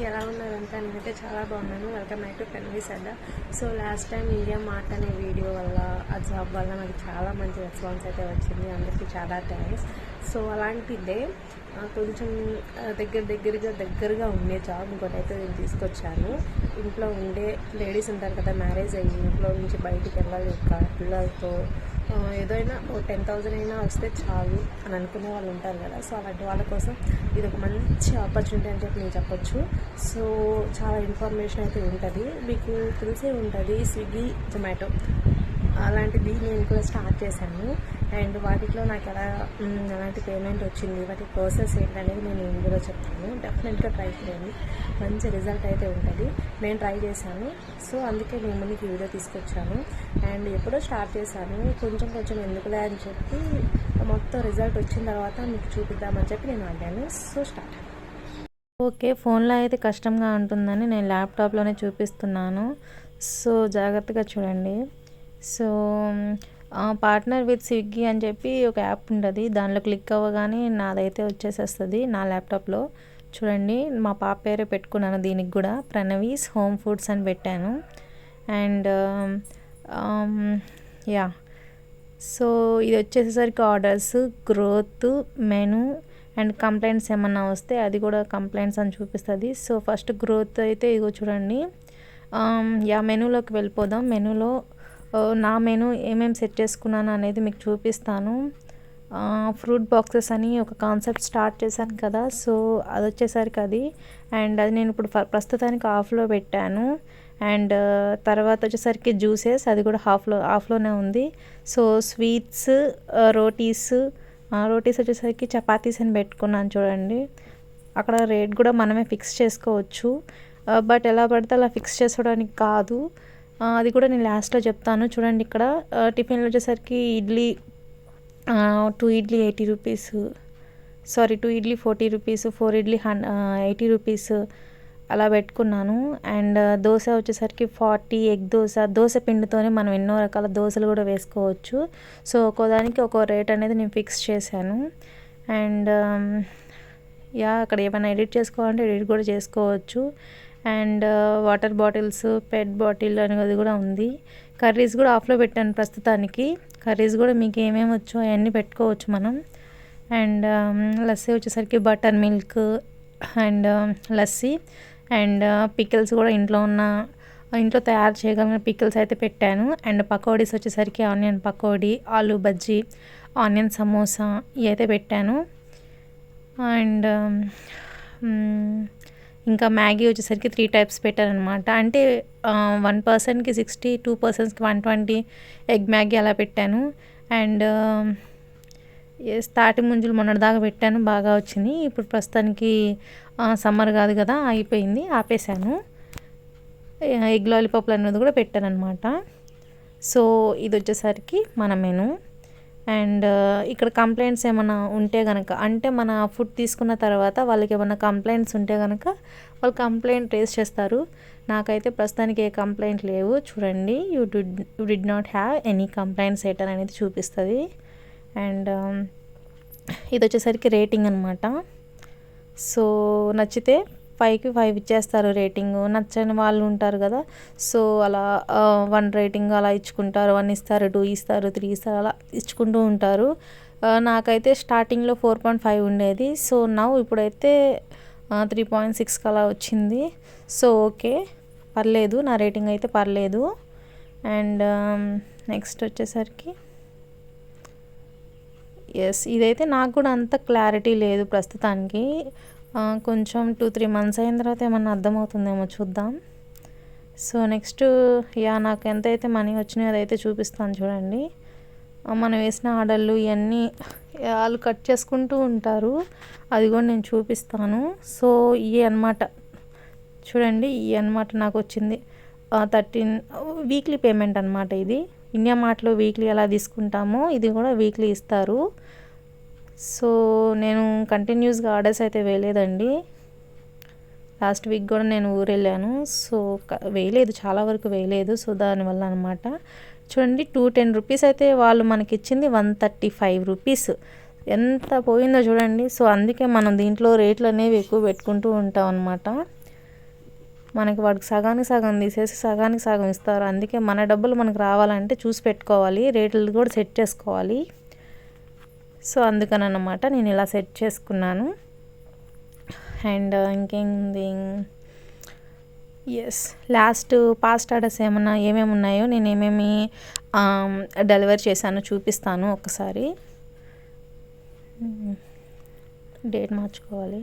ఎలా ఉన్నారంటే నేనైతే చాలా బాగున్నాను. వెల్కమ్ బ్యాక్ టు ఫెమిలీస్ అడ్డా. So last time India Mart అనే వీడియో వల్ల ఆ జాబ్ వల్ల నాకు చాలా మంచి రెస్పాన్స్ అయితే వచ్చింది. అందరికీ చాలా థ్యాంక్స్. సో అలాంటిదే కొంచెం దగ్గరగా ఉండే జాబ్ ఇంకోటి అయితే నేను తీసుకొచ్చాను. ఇంట్లో ఉండే లేడీస్ ఉంటారు కదా, మ్యారేజ్ అయ్యి ఇంట్లో నుంచి బయటికి వెళ్ళలేక పిల్లలతో ఏదైనా 10,000 అయినా వస్తే చాలు అని అనుకునే వాళ్ళు ఉంటారు కదా. సో అలాంటి వాళ్ళ కోసం ఇది ఒక మంచి ఆపర్చునిటీ అని చెప్పి నేను చెప్పొచ్చు. సో చాలా ఇన్ఫర్మేషన్ అయితే ఉంటుంది, మీకు తెలిసే ఉంటుంది. స్విగ్గీ, జొమాటో అలాంటిది నేను కూడా స్టార్ట్ చేశాను. అండ్ వాటిలో నాకు ఎలాంటి పేమెంట్ వచ్చింది, వాటి ప్రాసెస్ ఏంటనేది నేను ఇందులో చెప్తాను. డెఫినెట్గా ట్రై చేయండి, మంచి రిజల్ట్ అయితే ఉంటుంది. నేను ట్రై చేశాను, సో అందుకే నేను ముందుకు వీడియో తీసుకొచ్చాను. అండ్ ఎప్పుడో స్టార్ట్ చేశాను, కొంచెం ఎందుకులే అని చెప్పి మొత్తం రిజల్ట్ వచ్చిన తర్వాత మీకు చూపిద్దామని చెప్పి నేను ఆగాను. So start. ఓకే, ఫోన్లో అయితే కష్టంగా ఉంటుందని నేను ల్యాప్టాప్లోనే చూపిస్తున్నాను. సో జాగ్రత్తగా చూడండి. సో పార్ట్నర్ విత్ స్విగ్గీ అని చెప్పి ఒక యాప్ ఉంటుంది, దానిలో క్లిక్ అవ్వగానే నాదైతే వచ్చేసేస్తుంది నా ల్యాప్టాప్లో. చూడండి, మా పాప పేరే పెట్టుకున్నాను, దీనికి కూడా ప్రణవీస్ హోమ్ ఫుడ్స్ అని పెట్టాను. అండ్ యా, సో ఇది వచ్చేసరికి orders, growth, menu and complaints ఏమన్నా వస్తే అది కూడా కంప్లైంట్స్ అని చూపిస్తుంది. సో ఫస్ట్ గ్రోత్ అయితే ఇగో చూడండి. యా, మెనూలోకి వెళ్ళిపోదాం. మెనూలో నా మెనూ ఏమేమి సెట్ చేసుకున్నాను అనేది మీకు చూపిస్తాను. ఫ్రూట్ బాక్సెస్ అని ఒక కాన్సెప్ట్ స్టార్ట్ చేశాను కదా, సో అది వచ్చేసరికి అది. అండ్ అది నేను ఇప్పుడు ప్రస్తుతానికి ఆఫ్లో పెట్టాను. అండ్ తర్వాత వచ్చేసరికి జ్యూసెస్, అది కూడా ఆఫ్లోనే ఉంది. సో స్వీట్స్, రోటీస్ వచ్చేసరికి చపాతీస్ అని పెట్టుకున్నాను. చూడండి, అక్కడ రేట్ కూడా మనమే ఫిక్స్ చేసుకోవచ్చు, బట్ ఎలా పడితే అలా ఫిక్స్ చేసుకోవడానికి కాదు. అది కూడా నేను లాస్ట్లో చెప్తాను. చూడండి, ఇక్కడ టిఫిన్లు వచ్చేసరికి idli 2 idli 80 rupees, sorry 2 idli 40 rupees, 4 idli 80 rupees అలా పెట్టుకున్నాను. అండ్ దోశ వచ్చేసరికి 40, ఎగ్ దోశ పిండితోనే మనం ఎన్నో రకాల దోశలు కూడా వేసుకోవచ్చు. సో ఒక్కోదానికి ఒక్కో రేట్ అనేది నేను ఫిక్స్ చేశాను. అండ్ యా, అక్కడ ఏమైనా ఎడిట్ చేసుకోవాలంటే ఎడిట్ కూడా చేసుకోవచ్చు. And water bottles, pet bottle అనేది కూడా ఉంది. కర్రీస్ కూడా ఆఫ్లో పెట్టాను ప్రస్తుతానికి. కర్రీస్ కూడా మీకు ఏమేమి వచ్చో అవన్నీ పెట్టుకోవచ్చు మనం. అండ్ లస్సీ వచ్చేసరికి butter milk and lassi. And pickles కూడా ఇంట్లో తయారు చేయగలిగిన పికిల్స్ అయితే పెట్టాను. అండ్ పకోడీస్ వచ్చేసరికి ఆనియన్ పకోడీ, ఆలూ బజ్జీ, ఆనియన్ సమోసా ఇవి అయితే పెట్టాను. అండ్ ఇంకా మ్యాగీ వచ్చేసరికి 3 టైప్స్ పెట్టారనమాట. అంటే 1 పర్సన్కి 60, 2 పర్సన్స్కి 120 ఎగ్ మ్యాగీ అలా పెట్టాను. అండ్ తాటి ముంజులు మొన్నటిదాకా పెట్టాను, బాగా వచ్చింది. ఇప్పుడు ప్రస్తుతానికి సమ్మర్ కాదు కదా, అయిపోయింది, ఆపేసాను. ఎగ్ లాలీపాప్లు అనేది కూడా పెట్టాను అనమాట. సో ఇది వచ్చేసరికి మన మెనూ. అండ్ ఇక్కడ కంప్లైంట్స్ ఏమైనా ఉంటే కనుక, అంటే మన ఫుడ్ తీసుకున్న తర్వాత వాళ్ళకి ఏమైనా కంప్లైంట్స్ ఉంటే కనుక వాళ్ళు కంప్లైంట్ రేస్ చేస్తారు. నాకైతే ప్రస్తుతానికి ఏ కంప్లైంట్ లేవు. చూడండి, you did not have any complaints ఎటర్ అనేది చూపిస్తుంది. అండ్ ఇది వచ్చేసరికి రేటింగ్ అనమాట. సో నచ్చితే 5కి 5 ఇచ్చేస్తారు రేటింగ్. నచ్చని వాళ్ళు ఉంటారు కదా, సో అలా 1 రేటింగ్ అలా ఇచ్చుకుంటారు, 1 ఇస్తారు, 2 ఇస్తారు, 3 ఇస్తారు, అలా ఇచ్చుకుంటూ ఉంటారు. నాకైతే స్టార్టింగ్లో 4.5 ఉండేది. సో ఇప్పుడైతే 3.6 అలా వచ్చింది. సో ఓకే, పర్లేదు, నా రేటింగ్ అయితే పర్లేదు. అండ్ నెక్స్ట్ వచ్చేసరికి ఎస్, ఇదైతే నాకు కూడా అంత క్లారిటీ లేదు ప్రస్తుతానికి. కొంచెం 2-3 మంత్స్ అయిన తర్వాత ఏమన్నా అర్థమవుతుందేమో చూద్దాం. సో నెక్స్ట్ యా, నాకు ఎంతైతే మనీ వచ్చినాయో అదైతే చూపిస్తాను. చూడండి, మనం వేసిన ఆర్డర్లు ఇవన్నీ వాళ్ళు కట్ చేసుకుంటూ ఉంటారు, అది కూడా నేను చూపిస్తాను. సో ఇవి అన్నమాట, చూడండి, ఇవి అన్నమాట నాకు వచ్చింది 13 వీక్లీ పేమెంట్ అనమాట. ఇది ఇండియా మార్ట్లో వీక్లీ ఎలా తీసుకుంటామో ఇది కూడా వీక్లీ ఇస్తారు. సో నేను కంటిన్యూస్గా ఆర్డర్స్ అయితే వేయలేదండి. లాస్ట్ వీక్ కూడా నేను ఊరు వెళ్ళాను, సో వేయలేదు, చాలా వరకు వేయలేదు. సో దానివల్ల అనమాట. చూడండి, 210 రూపీస్ అయితే వాళ్ళు మనకి ఇచ్చింది 135 రూపీస్. ఎంత పోయిందో చూడండి. సో అందుకే మనం దీంట్లో రేట్లు అనేవి ఎక్కువ పెట్టుకుంటూ ఉంటాం అనమాట. మనకి వాడికి సగానికి సగం తీసేసి సగానికి సగం ఇస్తారు. అందుకే మన డబ్బులు మనకు రావాలంటే చూసి పెట్టుకోవాలి, రేట్లు కూడా సెట్ చేసుకోవాలి. సో అందుకనమాట నేను ఇలా సెట్ చేసుకున్నాను. అండ్ ఇంకేంది, ఎస్ లాస్ట్ పాస్ట్ ఆర్డర్స్ ఏమేమి ఉన్నాయో నేను ఏమేమి డెలివరీ చేశానో చూపిస్తాను. ఒకసారి డేట్ మార్చుకోవాలి.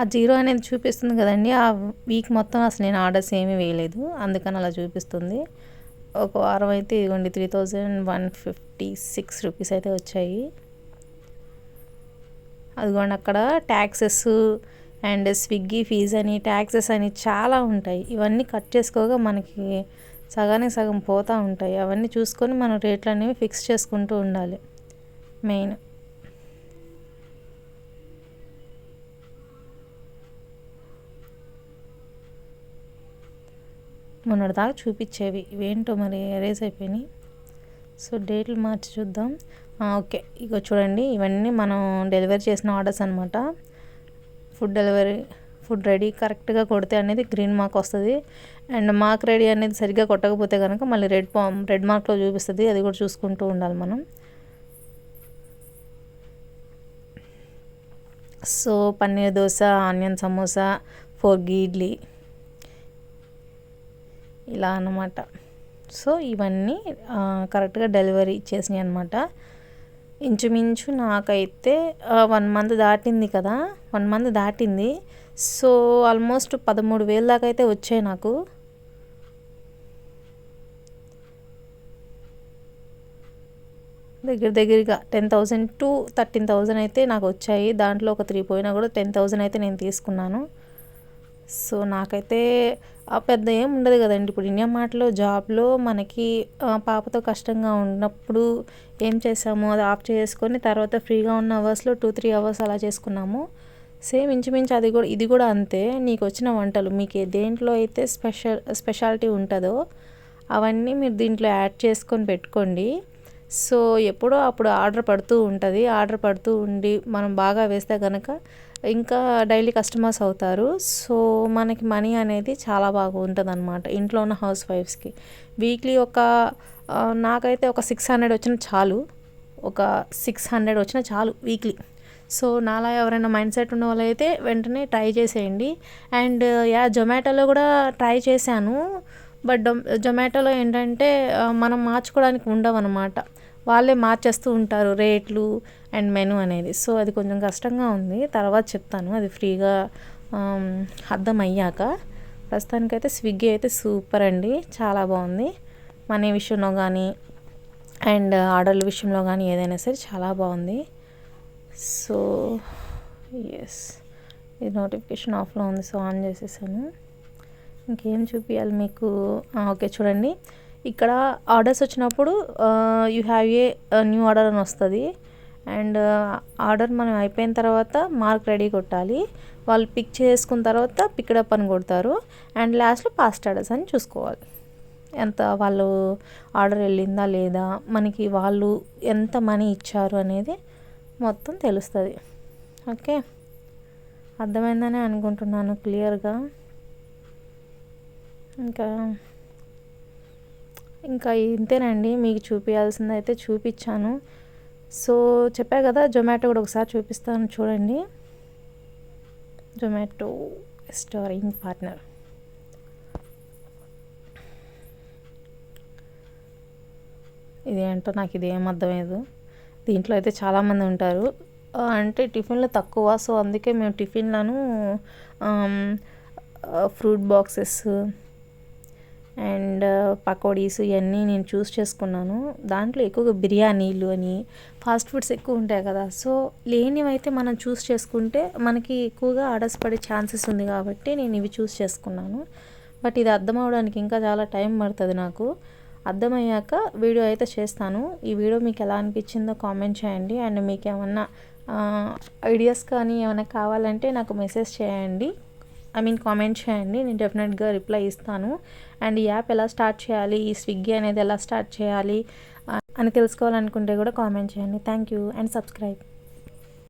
ఆ 0 అనేది చూపిస్తుంది కదండి, ఆ వీక్ మొత్తం అసలు నేను ఆర్డర్స్ ఏమీ వేయలేదు, అందుకని అలా చూపిస్తుంది. ఒక వారం అయితే ఇదిగోండి 3156 రూపీస్ అయితే వచ్చాయి. అదిగోండి అక్కడ ట్యాక్సెస్ అండ్ స్విగ్గీ ఫీజ్ అని ట్యాక్సెస్ అని చాలా ఉంటాయి. ఇవన్నీ కట్ చేసుకోగా మనకి సగానికి సగం పోతూ ఉంటాయి. అవన్నీ చూసుకొని మనం రేట్లు అనేవి ఫిక్స్ చేసుకుంటూ ఉండాలి మెయిన్. మొన్నటిదాకా చూపించేవి ఇవేంటో మరి ఎరేజ్ అయిపోయినాయి. సో డేట్లు మార్చి చూద్దాం. ఓకే, ఇగో చూడండి, ఇవన్నీ మనం డెలివరీ చేసిన ఆర్డర్స్ అనమాట. ఫుడ్ రెడీ కరెక్ట్గా కొడితే అనేది గ్రీన్ మార్క్ వస్తుంది. అండ్ మార్క్ రెడీ అనేది సరిగ్గా కొట్టకపోతే కనుక మళ్ళీ రెడ్ మార్క్లో చూపిస్తుంది. అది కూడా చూసుకుంటూ ఉండాలి మనం. సో పన్నీర్ దోశ, ఆనియన్ సమోసా, 4 ఇడ్లీ ఇలా అన్నమాట. సో ఇవన్నీ కరెక్ట్గా డెలివరీ చేసినాయి అనమాట. ఇంచుమించు నాకైతే 1 మంత్ దాటింది కదా, 1 మంత్ దాటింది. సో ఆల్మోస్ట్ 13,000 దాకా అయితే వచ్చాయి నాకు. దగ్గరగా 10,000 to 13,000 అయితే నాకు వచ్చాయి. దాంట్లో ఒక 3 పోయినా కూడా 10,000 అయితే నేను తీసుకున్నాను. సో నాకైతే పెద్ద ఏం ఉండదు కదండి. ఇప్పుడు ఇండియా మార్ట్లో జాబ్లో మనకి పాపతో కష్టంగా ఉన్నప్పుడు ఏం చేసాము, అది ఆఫ్ చేసుకొని తర్వాత ఫ్రీగా ఉన్న అవర్స్లో 2-3 అవర్స్ అలా చేసుకున్నాము. సేమ్ ఇంచుమించు ఇది కూడా అంతే. నీకు వచ్చిన వంటలు మీకు దేంట్లో అయితే స్పెషాలిటీ ఉంటుందో అవన్నీ మీరు దీంట్లో యాడ్ చేసుకొని పెట్టుకోండి. సో ఎప్పుడో అప్పుడు ఆర్డర్ పడుతూ ఉంటుంది. ఆర్డర్ పడుతూ ఉండి మనం బాగా వేస్తే కనుక ఇంకా డైలీ కస్టమర్స్ అవుతారు. సో మనకి మనీ అనేది చాలా బాగా ఉంటుంది అనమాట ఇంట్లో ఉన్న హౌస్ వైఫ్స్కి. వీక్లీ నాకైతే ఒక 600 వచ్చిన చాలు, ఒక 600 వచ్చిన చాలు వీక్లీ. సో నాలా ఎవరైనా మైండ్ సెట్ ఉన్న వాళ్ళు అయితే వెంటనే ట్రై చేసేయండి. అండ్ జొమాటోలో కూడా ట్రై చేశాను. బట్ జొమాటోలో ఏంటంటే మనం మార్చుకోవడానికి ఉండవు అనమాట, వాళ్ళే మార్చేస్తూ ఉంటారు రేట్లు అండ్ మెనూ అనేది. సో అది కొంచెం కష్టంగా ఉంది, తర్వాత చెప్తాను అది ఫ్రీగా అర్థమయ్యాక. ప్రస్తుతానికైతే స్విగ్గీ అయితే సూపర్ అండి, చాలా బాగుంది. మనీ విషయంలో కానీ అండ్ ఆర్డర్ల విషయంలో కానీ ఏదైనా సరే చాలా బాగుంది. సో ఎస్, ఇది నోటిఫికేషన్ ఆఫ్లో ఉంది, సో ఆన్ చేసేసాను. ఇంకేం చూపించాలి మీకు, ఓకే చూడండి, ఇక్కడ ఆర్డర్స్ వచ్చినప్పుడు you have a new order అని వస్తుంది. అండ్ ఆర్డర్ మనం అయిపోయిన తర్వాత మార్క్ రెడీ కొట్టాలి. వాళ్ళు పిక్ చేసుకున్న తర్వాత పిక్డప్ అని కొడతారు. అండ్ లాస్ట్లో పాస్ట్ ఆర్డర్స్ అని చూసుకోవాలి, ఎంత వాళ్ళు ఆర్డర్ వెళ్ళిందా లేదా, మనకి వాళ్ళు ఎంత మనీ ఇచ్చారు అనేది మొత్తం తెలుస్తుంది. ఓకే, అర్థమైందని అనుకుంటున్నాను క్లియర్గా. ఇంకా ఇంతేనండి, మీకు చూపించాల్సింది అయితే చూపించాను. సో చెప్పా కదా, జొమాటో కూడా ఒకసారి చూపిస్తాను చూడండి. జొమాటో స్టారింగ్ పార్ట్నర్, ఇదేంటో నాకు ఇదేం అర్థమయ్యేదు. దీంట్లో అయితే చాలామంది ఉంటారు, అంటే టిఫిన్లో తక్కువ. సో అందుకే మేము టిఫిన్లను ఫ్రూట్ బాక్సెస్ అండ్ పకోడీస్ ఇవన్నీ నేను చూస్ చేసుకున్నాను. దాంట్లో ఎక్కువగా బిర్యానీలు అని ఫాస్ట్ ఫుడ్స్ ఎక్కువ ఉంటాయి కదా. సో లేనివైతే మనం చూస్ చేసుకుంటే మనకి ఎక్కువగా ఆర్డర్స్ పడే ఛాన్సెస్ ఉంది కాబట్టి నేను ఇవి చూస్ చేసుకున్నాను. బట్ ఇది అర్థం అవడానికి ఇంకా చాలా టైం పడుతుంది నాకు. అర్థమయ్యాక వీడియో అయితే చేస్తాను. ఈ వీడియో మీకు ఎలా అనిపించిందో కామెంట్ చేయండి. అండ్ మీకు ఏమన్నా ఐడియాస్ కానీ ఏమైనా కావాలంటే నాకు మెసేజ్ చేయండి. కామెంట్ చేయండి, నేను డెఫినెట్గా రిప్లై ఇస్తాను. అండ్ ఈ యాప్ ఎలా స్టార్ట్ చేయాలి, ఈ స్విగ్గీ అనేది ఎలా స్టార్ట్ చేయాలి అని తెలుసుకోవాలనుకుంటే కూడా కామెంట్ చేయండి. Thank you and subscribe.